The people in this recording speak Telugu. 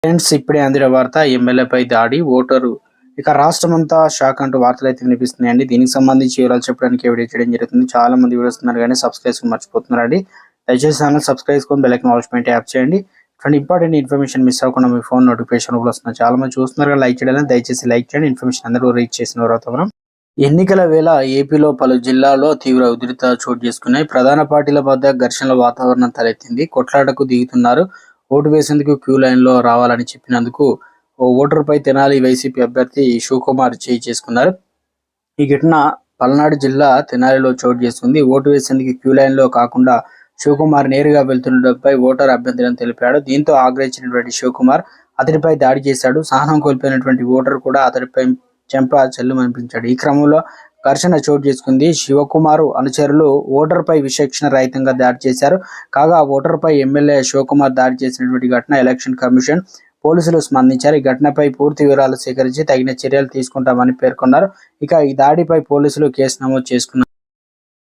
ఫ్రెండ్స్, ఇప్పుడే అందిన వార్త. ఎమ్మెల్యేపై దాడి, ఓటరు. ఇక రాష్ట్రమంతా షాక్ అంటూ వార్తలైతే వినిపిస్తున్నాయండి. దీనికి సంబంధించి వివరాలు చెప్పడానికి వీడియో చేయడం జరుగుతుంది. చాలా మంది చూస్తున్నారు కానీ సబ్స్క్రైబ్ మర్చిపోతున్నారండి. దయచేసి ఛానల్ సబ్స్క్రైబ్ చేసుకొని బెల్ ఐకాన్ ఆల్ యాప్ చేయండి. ఇట్లాంటి ఇంపార్టెంట్ ఇన్ఫర్మేషన్ మిస్ అవ్వకుండా మీ ఫోన్ నోటిఫికేషన్ వస్తుంది. చాలా మంది చూస్తున్నారు కానీ లైక్ చేయడం, దయచేసి లైక్ చేయండి. ఇన్ఫర్మేషన్ అందరూ రీచ్ చేసిన తర్వాత మనం ఎన్నికల వేళ ఏపీలో పలు జిల్లాల్లో తీవ్ర ఉధృత చోటు చేసుకున్నాయి. ప్రధాన పార్టీల మధ్య ఘర్షణల వాతావరణం తలెత్తింది. కొట్లాటకు దిగుతున్నారు. ఓటు వేసేందుకు క్యూ లైన్లో రావాలని చెప్పినందుకు ఓ ఓటరుపై తెనాలి వైసీపీ అభ్యర్థి శివకుమార్ చేయి చేసుకున్నారు. ఈ ఘటన పల్నాడు జిల్లా తెనాలిలో చోటు చేసుకుంది. ఓటు వేసేందుకు క్యూ లైన్లో కాకుండా శివకుమార్ నేరుగా వెళ్తుండటంపై ఓటర్ అభ్యంతరం తెలిపాడు. దీంతో ఆగ్రహించినటువంటి శివకుమార్ అతడిపై దాడి చేశాడు. సహనం కోల్పోయినటువంటి ఓటర్ కూడా అతడిపై చెంప చెల్లుమనిపించాడు. ఈ క్రమంలో ఘర్షణ చోటు చేసుకుంది. శివకుమార్ అనుచరులు ఓటర్పై విచక్షణ రహితంగా దాడి చేశారు. కాగా ఓటర్పై ఎమ్మెల్యే శివకుమార్ దాడి చేసినటువంటి ఘటన ఎలక్షన్ కమిషన్ పోలీసులు స్పందించారు. ఈ ఘటనపై పూర్తి వివరాలు సేకరించి తగిన చర్యలు తీసుకుంటామని పేర్కొన్నారు. ఇక ఈ దాడిపై పోలీసులు కేసు నమోదు చేసుకున్నారు.